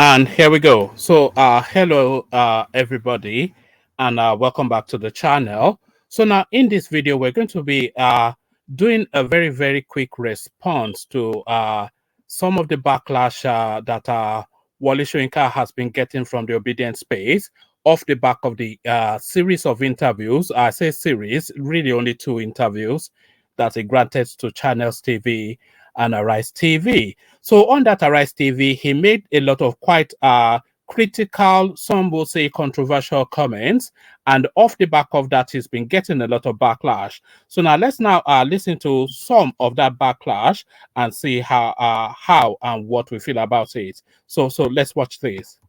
And here we go. So, hello, everybody, and welcome back to the channel. So now in this video, we're going to be doing a very, very quick response to some of the backlash that Wale Soyinka has been getting from the obedience space off the back of the series of interviews. I say series, really only two interviews that he granted to Channels TV and Arise TV. So on that Arise TV, he made a lot of quite critical, some will say controversial comments, and off the back of that, he's been getting a lot of backlash. So now let's now listen to some of that backlash and see how and what we feel about it. So let's watch this.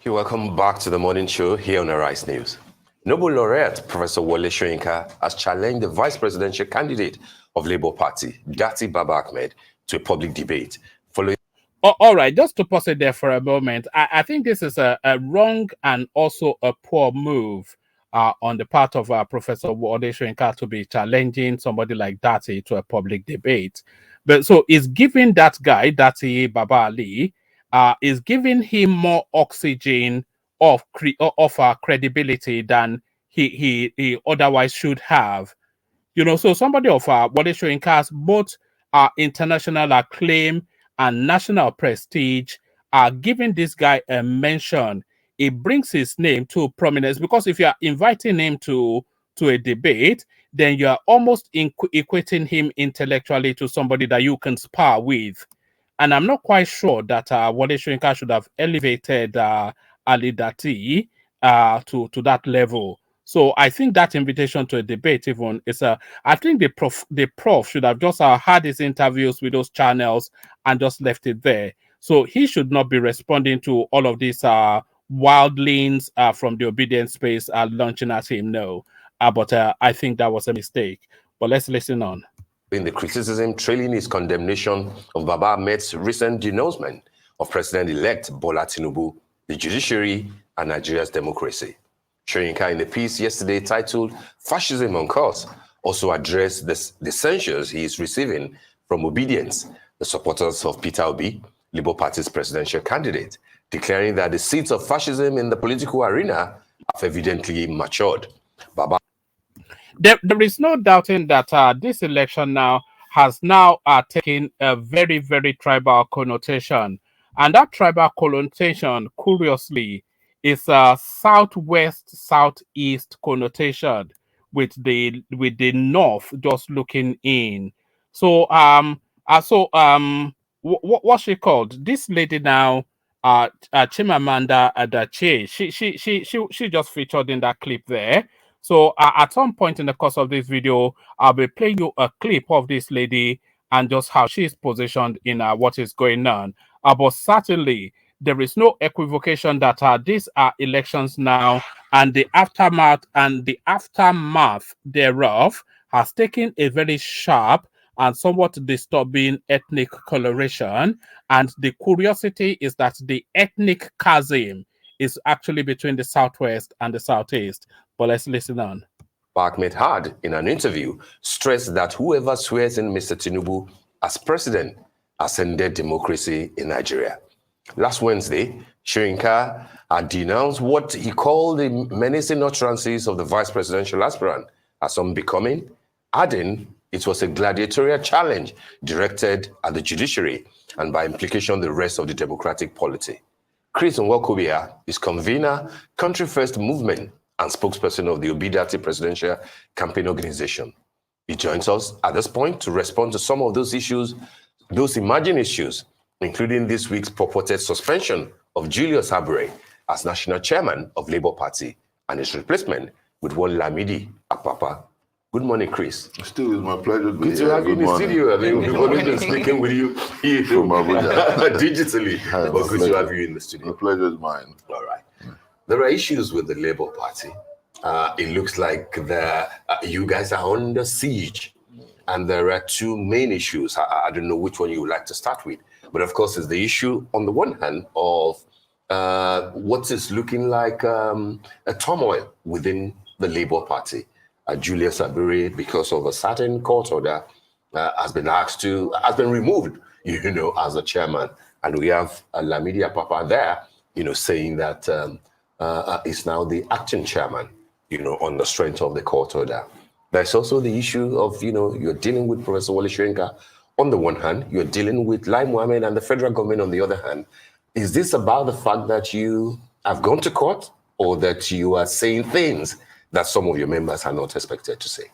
You're welcome back to the morning show here on Arise News. Nobel laureate Professor Wale Soyinka has challenged the vice presidential candidate of Labour Party, Datti Ahmed, to a public debate following. All right, just to pause it there for a moment, I think this is a wrong and also a poor move on the part of Professor Wale Soyinka to be challenging somebody like Datti to a public debate. But so is giving that guy, Datti Baba Ali, is giving him more oxygen of credibility than he otherwise should have. You know, so somebody of Wale Soyinka's both international acclaim and national prestige are giving this guy a mention. It brings his name to prominence because if you are inviting him to a debate, then you are almost equating him intellectually to somebody that you can spar with. And I'm not quite sure that Wale Soyinka should have elevated Ali Datti to that level. So I think that invitation to a debate even is a. I think the prof should have just had his interviews with those channels and just left it there. So he should not be responding to all of these wildlings from the obedience space launching at him. No, but I think that was a mistake. But let's listen on. In the criticism trailing his condemnation of Baba Ahmed's recent denouncement of President-elect Bola Tinubu, the judiciary, and Nigeria's democracy. Soyinka, in the piece yesterday titled Fascism on Course, also addressed the censures he is receiving from Obedience, the supporters of Peter Obi, Labour Party's presidential candidate, declaring that the seeds of fascism in the political arena have evidently matured. Baba There is no doubting that this election now has now taken a very, very tribal connotation. And that tribal connotation, curiously, is a southwest, southeast connotation with the north just looking in. So what's she called? This lady now, Chimamanda Adichie, she just featured in that clip there. So at some point in the course of this video, I'll be playing you a clip of this lady and just how she's positioned in what is going on. But certainly, there is no equivocation that these are elections now, and the aftermath thereof has taken a very sharp and somewhat disturbing ethnic coloration. And the curiosity is that the ethnic chasm is actually between the southwest and the southeast. But let's listen on. Ahmed had, in an interview, stressed that whoever swears in Mr. Tinubu as president has ended democracy in Nigeria. Last Wednesday, Soyinka had denounced what he called the menacing utterances of the vice presidential aspirant as unbecoming, adding it was a gladiatorial challenge directed at the judiciary and by implication the rest of the democratic polity. Chris Nwokobia is convener, Country First Movement, and spokesperson of the Obedience Presidential Campaign Organization. He joins us at this point to respond to some of those issues, those emerging issues, including this week's purported suspension of Julius Habure as national chairman of Labour Party and his replacement with one Lamidi Apapa. Good morning, Chris. Still, it's my pleasure to be Good to have you in the studio. I mean, we've only been speaking with you here digitally, but good to have you in the studio. The pleasure is mine. All right. There are issues with the Labour Party. It looks like you guys are under siege, and there are two main issues. I don't know which one you would like to start with, but of course, it's the issue on the one hand of what is looking like a turmoil within the Labour Party. Julius Abure, because of a certain court order, has been removed, as the chairman. And we have Lamidi Apapa there, saying that is now the acting chairman, on the strength of the court order. There's also the issue of, you're dealing with Professor Wole Soyinka on the one hand, you're dealing with Lai Mohammed and the federal government on the other hand. Is this about the fact that you have gone to court, or that you are saying things that some of your members are not expected to say?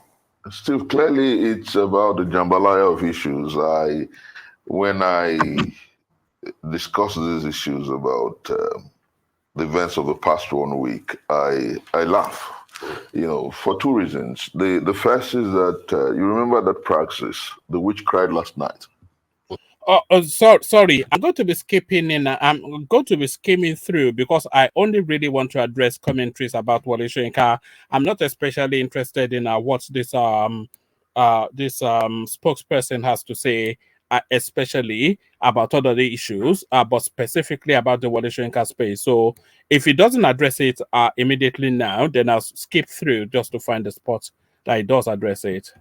Steve, clearly it's about the jambalaya of issues. When I discuss these issues about the events of the past 1 week, I laugh, for two reasons. The first is that you remember that praxis, the witch cried last night. Sorry, I'm going to be skipping in. I'm going to be skimming through because I only really want to address commentaries about Wole Soyinka. I'm not especially interested in what this spokesperson has to say, especially about other issues, but specifically about the Wole Soyinka space. So if he doesn't address it immediately now, then I'll skip through just to find the spot that he does address it.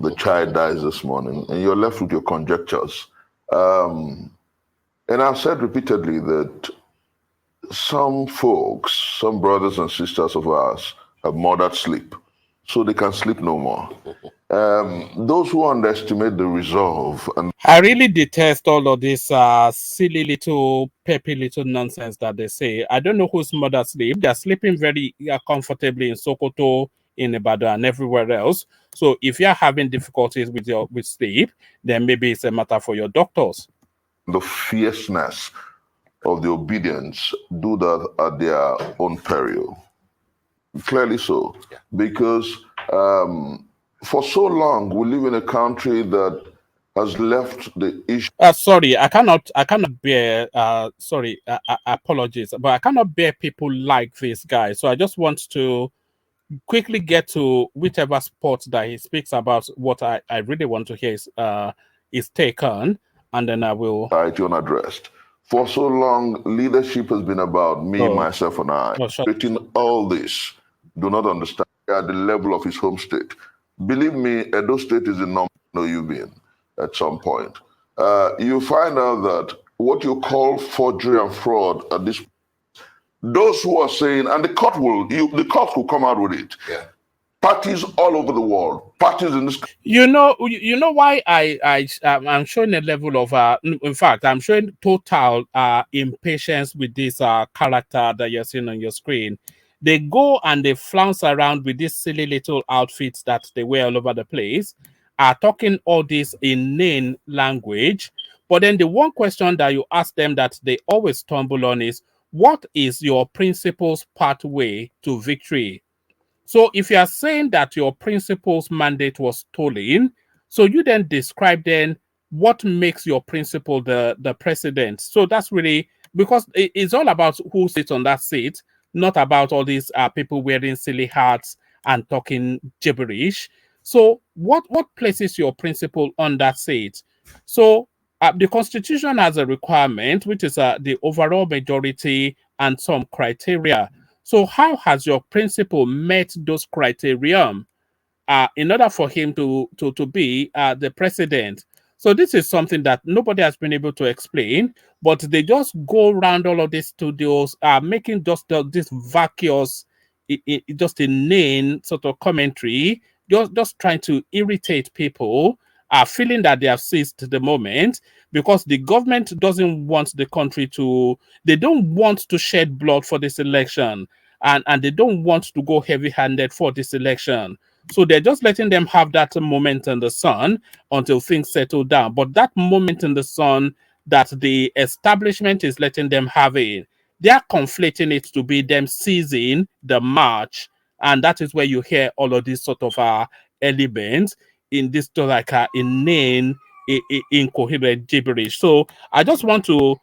The child dies this morning, and you're left with your conjectures. And I've said repeatedly that some folks, some brothers and sisters of ours, have murdered sleep, so they can sleep no more. Those who underestimate the resolve and I really detest all of this silly little peppy little nonsense that they say. I don't know whose mother sleep. They're sleeping very comfortably in Sokoto, in Ibadan, and everywhere else. So if you're having difficulties with sleep, then maybe it's a matter for your doctors. the fierceness of the obedience do that at their own peril. Clearly so, because for so long we live in a country that has left the issue. Sorry, I cannot bear. Sorry, apologies, but I cannot bear people like this guy. So I just want to quickly get to whichever spot that he speaks about. What I really want to hear is take on, and then I will. Unaddressed. For so long, leadership has been about me, myself, and I. Creating all this, do not understand at the level of his home state. Believe me, Edo State is a number you've been at some point. You find out that what you call forgery and fraud at this, those who are saying, and the court will come out with it. Yeah. Parties all over the world, parties in this. You know why I'm showing a level of in fact, I'm showing total impatience with this character that you're seeing on your screen. They go and they flounce around with these silly little outfits that they wear all over the place, are talking all this inane language. But then the one question that you ask them that they always stumble on is, what is your principal's pathway to victory? So if you are saying that your principal's mandate was stolen, so you then describe then what makes your principal the president. So that's really, because it's all about who sits on that seat, not about all these people wearing silly hats and talking gibberish. So what places your principal on that seat? So the Constitution has a requirement, which is the overall majority and some criteria. So how has your principal met those criteria in order for him to be the president? So this is something that nobody has been able to explain, but they just go around all of these studios, making just this vacuous, just inane sort of commentary, just trying to irritate people, feeling that they have seized the moment because the government doesn't want the country to, they don't want to shed blood for this election, and they don't want to go heavy-handed for this election. So they're just letting them have that moment in the sun until things settle down. But that moment in the sun that the establishment is letting them have it, they are conflating it to be them seizing the march. And that is where you hear all of these sort of elements in this like inane, incoherent gibberish. So I just want to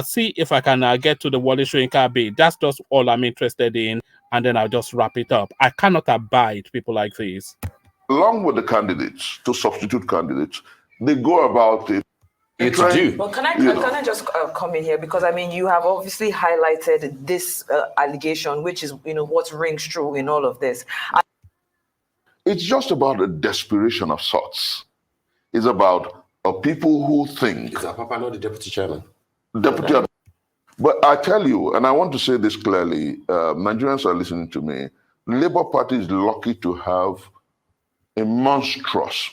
see if I can get to the Wole Soyinka bit. That's just all I'm interested in, and then I'll just wrap it up. I cannot abide people like this. Along with the candidates, to substitute candidates, they go about it you to do. But can I just come in here, because I mean, you have obviously highlighted this allegation, which is what rings true in all of this. It's just about a desperation of sorts. It's about people who think. Is that Papa not the deputy chairman? Deputy. But I tell you, and I want to say this clearly, Nigerians are listening to me. Labour Party is lucky to have a monstrous,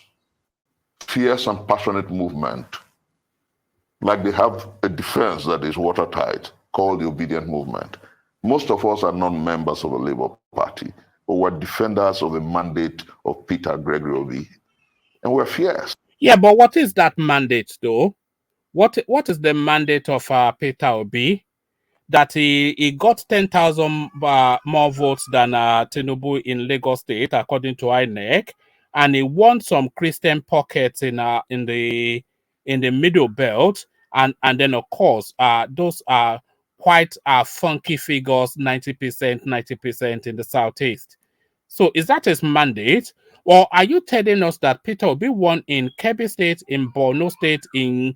fierce and passionate movement. Like they have a defense that is watertight called the Obedient Movement. Most of us are not members of the Labour Party, but we're defenders of the mandate of Peter Gregory Obi. And we're fierce. Yeah, but what is that mandate, though? What is the mandate of Peter Obi? That he got 10,000 more votes than Tinubu in Lagos State, according to INEC, and he won some Christian pockets in the Middle Belt, and then of course those are quite funky figures, 90% in the Southeast. So is that his mandate? Or are you telling us that Peter Obi won in Kebbi State, in Borno State, in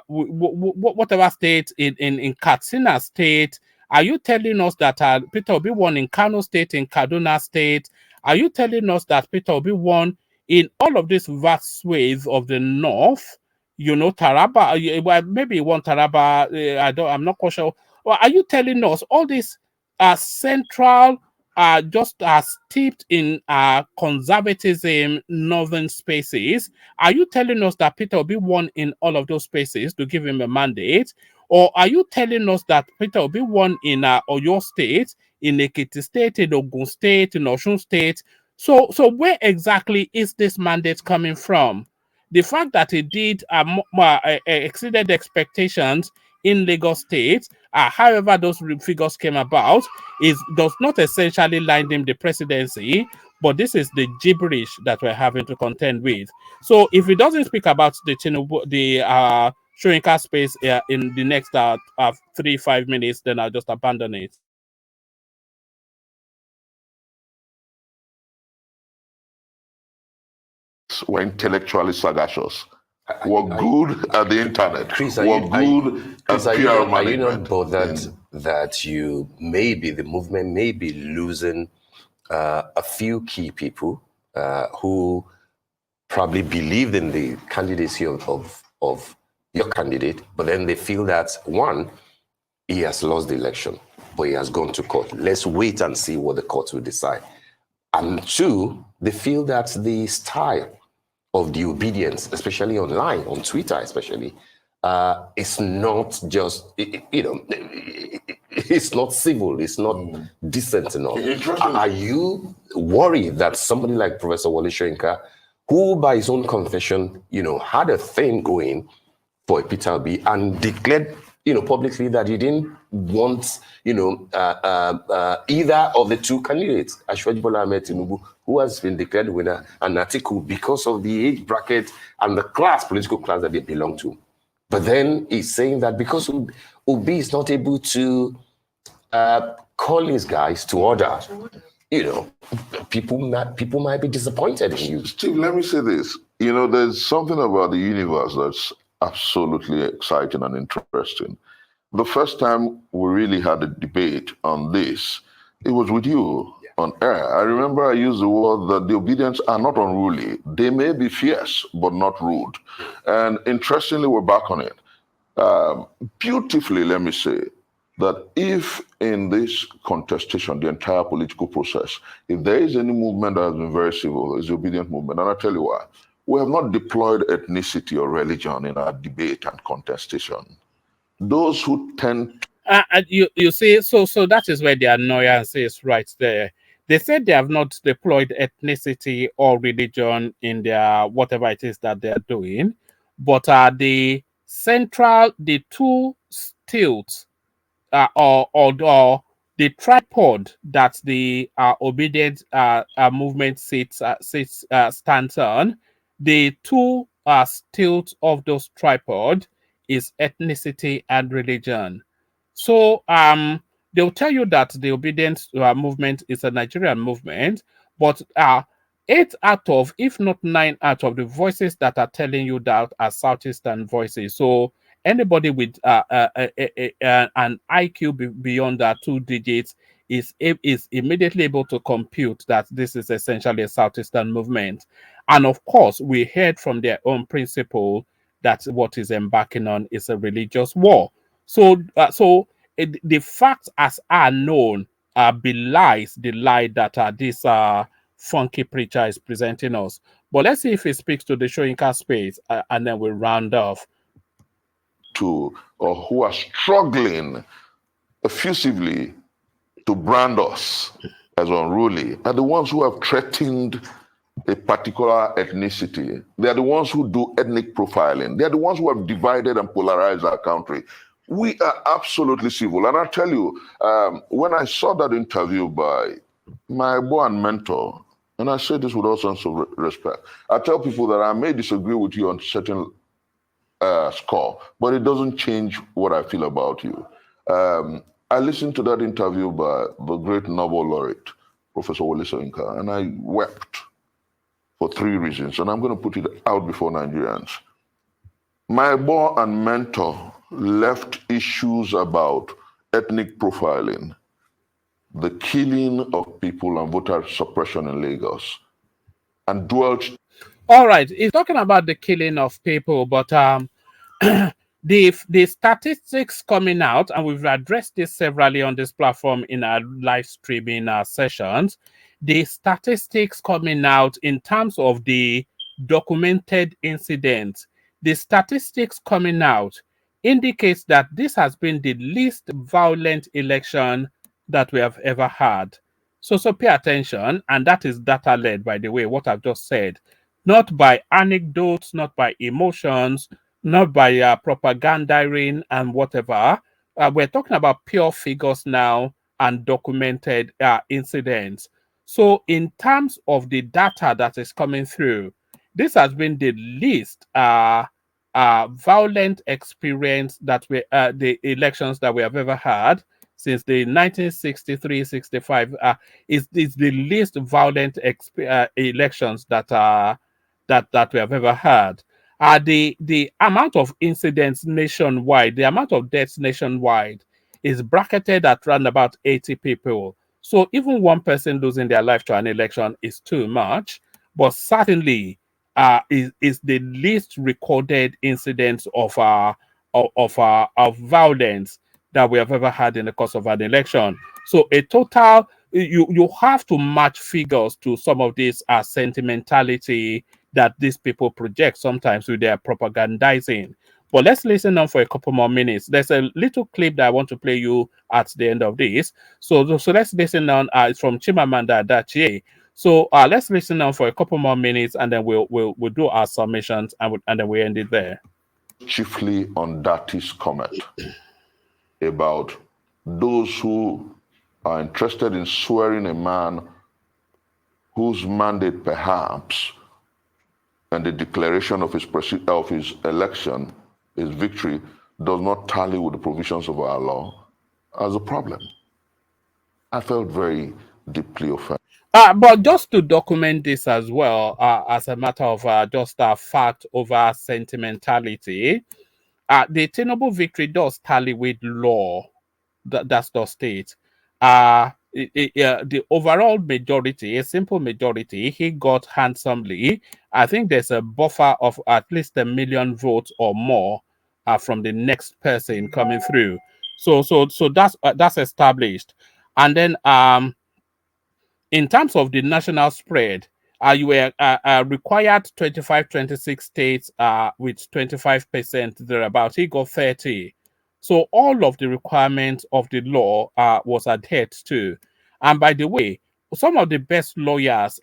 whatever state, in Katsina State? Are you telling us that Peter Obi won in Kano State, in Kaduna State? Are you telling us that Peter Obi won in all of these vast swathes of the north? Taraba, well, maybe he won Taraba. I'm not quite sure. Or are you telling us all these central, just steeped in conservatism, northern spaces? Are you telling us that Peter Obi won in all of those spaces to give him a mandate? Or are you telling us that Peter Obi won in Oyo State, in Ekiti State, in Ogun State, in Osun State? So where exactly is this mandate coming from? The fact that he did exceeded expectations in Lagos State, however those figures came about, does not essentially land him the presidency, but this is the gibberish that we're having to contend with. So if he doesn't speak about the Tinubu, the Soyinka space in the next 3-5 minutes, then I'll just abandon it. We're intellectually sagacious. We're good at the internet. Chris, we're good at PR management. Are you not bothered that the movement may be losing a few key people who probably believed in the candidacy of your candidate, but then they feel that, one, he has lost the election, but he has gone to court. Let's wait and see what the court will decide. And two, they feel that the style of the obedience, especially online, on Twitter especially, it's not just, it's not civil, it's not decent enough. Are you worried that somebody like Professor Wole Soyinka, who by his own confession, had a thing going for Peter Obi and declared, publicly that he didn't want, either of the two candidates, Ashwaji Bola Ahmed Tinubu, who has been declared winner, and Atiku, because of the age bracket and the political class that they belong to. But then he's saying that because Obi is not able to call his guys to order, people might be disappointed in you. Steve, let me say this. There's something about the universe that's absolutely exciting and interesting. The first time we really had a debate on this, it was with you on air. I remember I used the word that the obedience are not unruly. They may be fierce, but not rude. And interestingly, we're back on it. Beautifully, let me say, that if in this contestation, the entire political process, if there is any movement that has been very civil, it's the obedient movement. And I'll tell you why. We have not deployed ethnicity or religion in our debate and contestation. Those who tend you see, so that is where the annoyance is right there. They said they have not deployed ethnicity or religion in their whatever it is that they're doing, but the two stilts or the tripod that the obedient movement stands on, the two stilts of those tripod is ethnicity and religion. So they'll tell you that the obedient movement is a Nigerian movement, but 8 out of, if not 9 out of the voices that are telling you that are Southeastern voices. So anybody with an IQ beyond 2 digits is immediately able to compute that this is essentially a Southeastern movement. And of course, we heard from their own principle that what is embarking on is a religious war. So, the facts as are known belies the lie that this funky preacher is presenting us. But let's see if he speaks to the Soyinka space, and then we'll round off. Or who are struggling effusively to brand us as unruly are the ones who have threatened a particular ethnicity. They are the ones who do ethnic profiling. They are the ones who have divided and polarized our country. We are absolutely civil. And I tell you, when I saw that interview by my boy and mentor, and I say this with all sense of respect, I tell people that I may disagree with you on certain score, but it doesn't change what I feel about you. I listened to that interview by the great Nobel laureate, Professor Soyinka, and I wept for 3 reasons, and I'm going to put it out before Nigerians. My boy and mentor left issues about ethnic profiling, the killing of people, and voter suppression in Lagos, and dwelt. All right, he's talking about the killing of people, but the statistics coming out, and we've addressed this severally on this platform in our live streaming sessions. The statistics coming out in terms of the documented incidents, the statistics coming out indicates that this has been the least violent election that we have ever had. So pay attention, and that is data led, by the way, what I've just said, not by anecdotes, not by emotions, not by propagandizing and whatever. We're talking about pure figures now and documented incidents. So in terms of the data that is coming through, this has been the least violent experience that the elections that we have ever had since the 1963-65. Is the least violent elections that that we have ever had. The amount of incidents nationwide, the amount of deaths nationwide is bracketed at around about 80 people. So even one person losing their life to an election is too much, but certainly is the least recorded incidents of violence that we have ever had in the course of an election. So a total, you have to match figures to some of this sentimentality that these people project sometimes with their propagandizing. But let's listen on for a couple more minutes. There's a little clip that I want to play you at the end of this. So let's listen on. It's from Chimamanda Datti. So let's listen on for a couple more minutes, and then we'll do our submissions, and then we end it there. Chiefly on Datti's comment about those who are interested in swearing a man whose mandate perhaps and the declaration of his election, his victory, does not tally with the provisions of our law as a problem. I felt very deeply offended. But just to document this as well, as a matter of just fact over sentimentality, the Tinubu victory does tally with law. That's the state. The overall majority, a simple majority, he got handsomely. I think there's a buffer of at least 1 million votes or more from the next person coming through. So that's established. And then in terms of the national spread, you were required 25, 26 states with 25% thereabouts. He got 30. So all of the requirements of the law was adhered to. And by the way, some of the best lawyers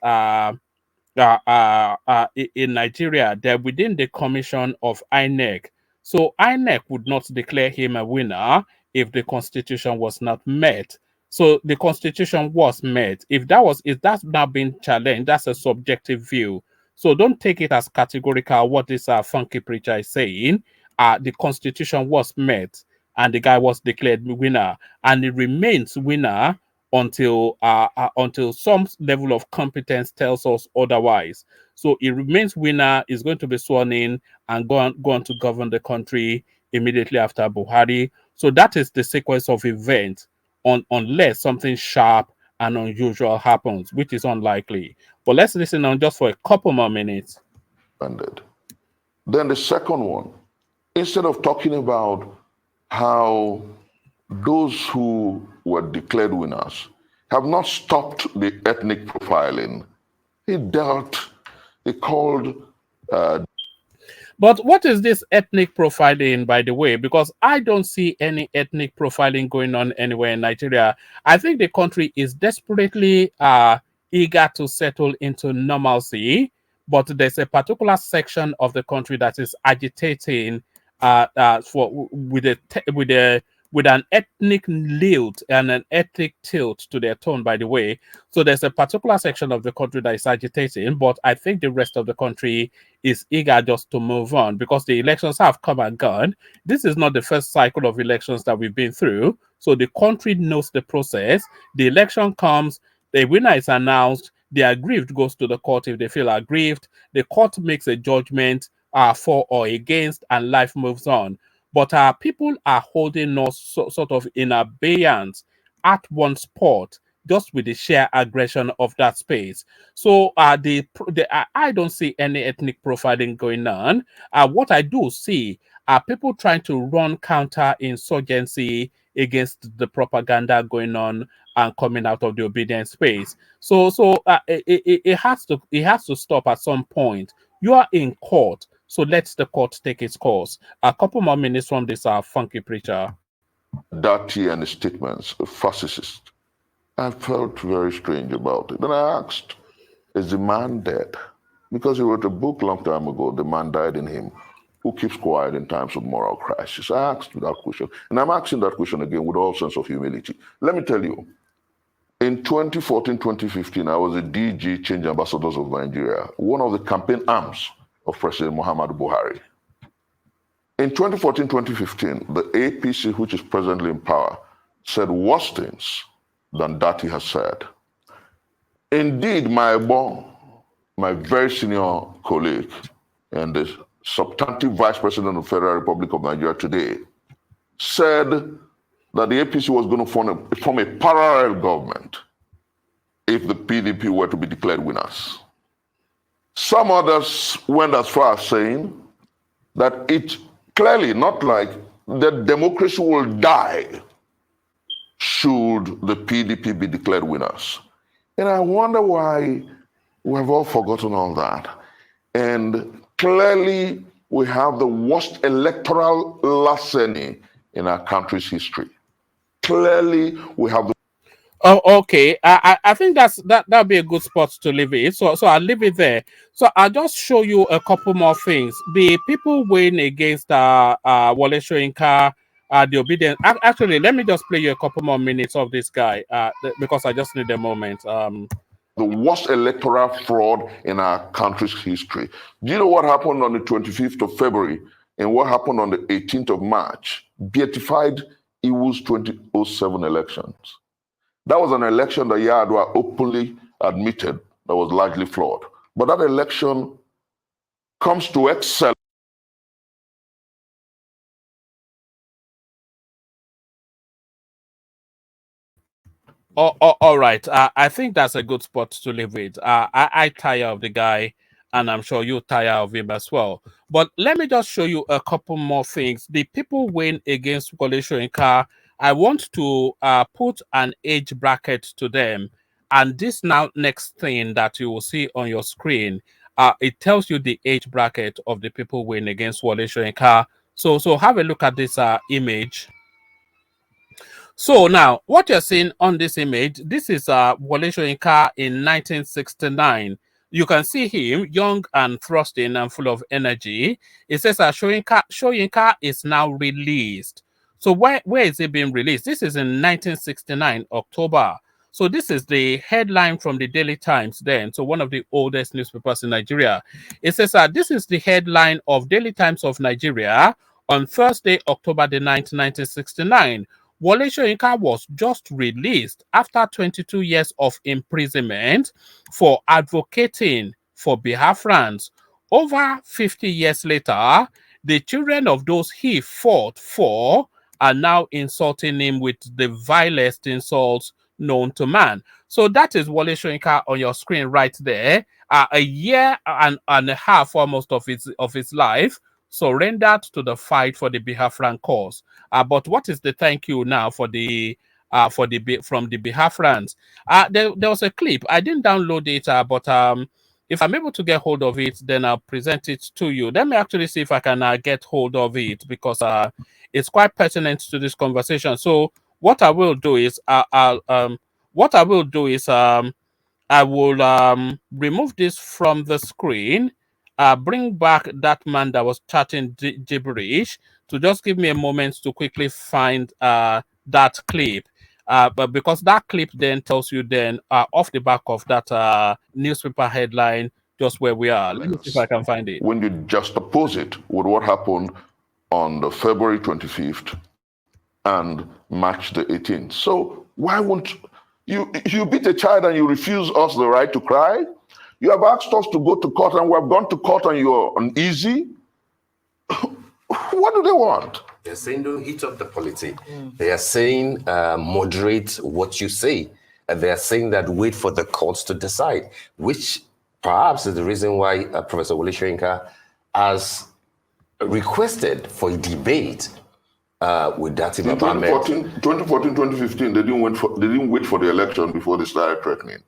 in Nigeria, they're within the commission of INEC. So INEC would not declare him a winner if the constitution was not met. So the constitution was met. If that's now been challenged, that's a subjective view. So don't take it as categorical what this funky preacher is saying. The constitution was met and the guy was declared winner, and he remains winner until some level of competence tells us otherwise. So it remains winner, is going to be sworn in and go on to govern the country immediately after Buhari. So that is the sequence of events, unless something sharp and unusual happens, which is unlikely. But let's listen on just for a couple more minutes. Then the second one, instead of talking about how those who were declared winners have not stopped the ethnic profiling, he called. But what is this ethnic profiling, by the way? Because I don't see any ethnic profiling going on anywhere in Nigeria. I think the country is desperately eager to settle into normalcy, but there's a particular section of the country that is agitating with an ethnic lilt and an ethnic tilt to their tone, by the way. So there's a particular section of the country that is agitating, but I think the rest of the country is eager just to move on because the elections have come and gone. This is not the first cycle of elections that we've been through. So the country knows the process. The election comes, the winner is announced, the aggrieved goes to the court if they feel aggrieved. The court makes a judgment for or against, and life moves on. But our people are holding us sort of in abeyance at one spot, just with the sheer aggression of that space. So I don't see any ethnic profiling going on. What I do see are people trying to run counter-insurgency against the propaganda going on and coming out of the obedient space. So it has to stop at some point. You are in court, so let the court take its course. A couple more minutes from this funky preacher. Datti and his statements, a fascist. I felt very strange about it. Then I asked, is the man dead? Because he wrote a book a long time ago, The Man Died in Him, Who Keeps Quiet in Times of Moral Crisis. I asked that question, and I'm asking that question again with all sense of humility. Let me tell you, in 2014, 2015, I was a DG, Change Ambassadors of Nigeria, one of the campaign arms of President Muhammadu Buhari. In 2014, 2015, the APC, which is presently in power, said worse things than Datti has said. Indeed, my very senior colleague and the substantive vice president of the Federal Republic of Nigeria today, said that the APC was going to form a parallel government if the PDP were to be declared winners. Some others went as far as saying that it clearly not like that democracy will die should the PDP be declared winners. And I wonder why we have all forgotten all that. And clearly we have the worst electoral larceny in our country's history. Clearly we have the Oh, okay. I think that'd be a good spot to leave it. So I'll leave it there. So I'll just show you a couple more things. The people weighing against Wole Soyinka, the obedient. Actually, let me just play you a couple more minutes of this guy, because I just need a moment. The worst electoral fraud in our country's history. Do you know what happened on the 25th of February and what happened on the 18th of March? Beatified Iwu's 2007 elections. That was an election that Yar'Adua openly admitted that was largely flawed. But that election comes to excel. All right. I think that's a good spot to leave it. I tire of the guy, and I'm sure you tire of him as well. But let me just show you a couple more things. The people weighing against Wole Soyinka, I want to put an age bracket to them. And this next thing that you will see on your screen, it tells you the age bracket of the people weighing against Wole Soyinka. So have a look at this image. So now, what you're seeing on this image, this is Wole Soyinka in 1969. You can see him young and thrusting and full of energy. It says Soyinka is now released. So where is it being released? This is in 1969, October. So this is the headline from the Daily Times then. So one of the oldest newspapers in Nigeria. It says this is the headline of Daily Times of Nigeria on Thursday, October the 9th, 1969. Wole Soyinka was just released after 22 years of imprisonment for advocating for Biafrans. Over 50 years later, the children of those he fought for are now insulting him with the vilest insults known to man. So that is Wole Soyinka on your screen right there. A year and a half almost of his life surrendered to the fight for the Biafran cause. But what is the thank you now for the from the Biafrans? There was a clip. I didn't download it, but if I'm able to get hold of it, then I'll present it to you. Let me actually see if I can get hold of it, because it's quite pertinent to this conversation. So what I will do is I will remove this from the screen, bring back that man that was chatting gibberish to just give me a moment to quickly find that clip. But because that clip then tells you then off the back of that newspaper headline just where we are. Let me see if I can find it. When you juxtapose it with what happened on the February 25th and March the 18th. So why won't you beat a child and you refuse us the right to cry? You have asked us to go to court and we have gone to court and you're uneasy. What do they want? They're saying don't heat up the politics. They are saying moderate what you say. And they are saying that wait for the courts to decide, which perhaps is the reason why Professor Wole Soyinka has requested for a debate with Datti. In 2014, 2015, they didn't wait for the election before they started threatening.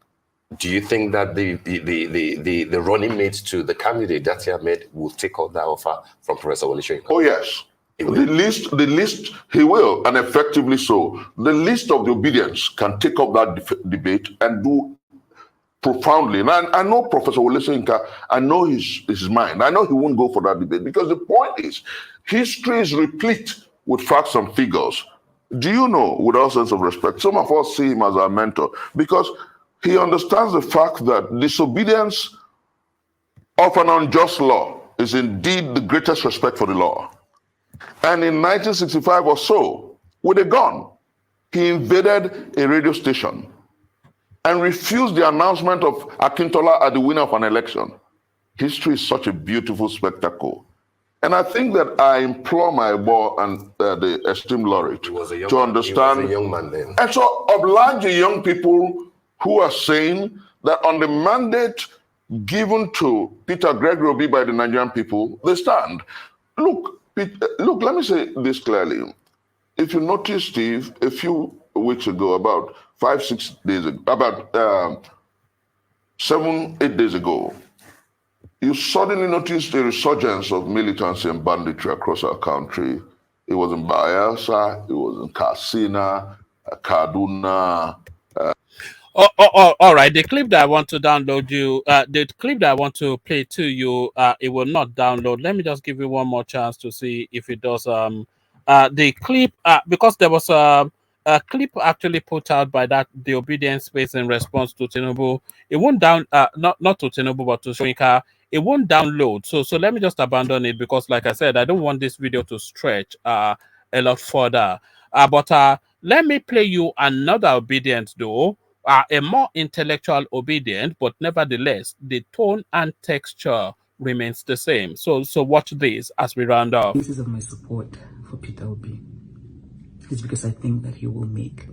Do you think that the running mates to the candidate Datti Ahmed will take up that offer from Professor Wole Soyinka? Oh yes, the list he will, and effectively so. The list of the obedience can take up that debate and do profoundly. And I know Professor Wole Soyinka, I know his mind. I know he won't go for that debate, because the point is, history is replete with facts and figures. Do you know, with all sense of respect, some of us see him as our mentor, because he understands the fact that disobedience of an unjust law is indeed the greatest respect for the law. And in 1965 or so, with a gun, he invaded a radio station and refused the announcement of Akintola as the winner of an election. History is such a beautiful spectacle. And I think that I implore my boy and the esteemed laureate to understand. He was a young man then. And so oblige the young people who are saying that on the mandate given to Peter Gregory Obi by the Nigerian people, they stand. Look, let me say this clearly. If you notice, Steve, a few weeks ago, about 5-6 days ago, about 7-8 days ago, you suddenly noticed a resurgence of militancy and banditry across our country. It was in Bayelsa, it was in Katsina, Kaduna. All right. The clip that I want to download the clip that I want to play to you, it will not download. Let me just give you one more chance to see if it does. The clip, because there was a clip actually put out by the obedience space in response to Tinubu. It won't not to Tinubu, but to Soyinka. It won't download. So let me just abandon it, because, like I said, I don't want this video to stretch a lot further. But let me play you another obedience though. A more intellectual obedient, but nevertheless, the tone and texture remains the same. So watch this as we round off. The basis of my support for Peter Obi is because I think that he will make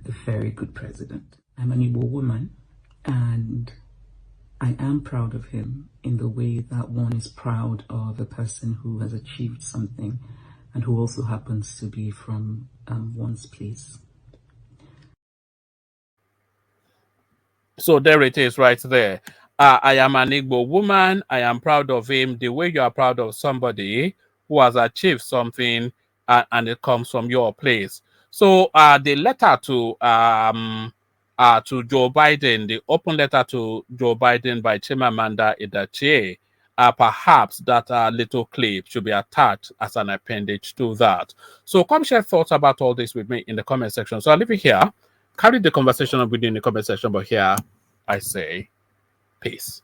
a very good president. I'm an Igbo woman, and I am proud of him in the way that one is proud of a person who has achieved something and who also happens to be from one's place. So there it is right there. I am an Igbo woman. I am proud of him the way you are proud of somebody who has achieved something and it comes from your place. So the letter to Joe Biden, the open letter to Joe Biden by Chimamanda Adichie, perhaps that little clip should be attached as an appendage to that. So come share thoughts about all this with me in the comment section. So I'll leave it here. Carry the conversation on with you in the comment section, but here I say peace.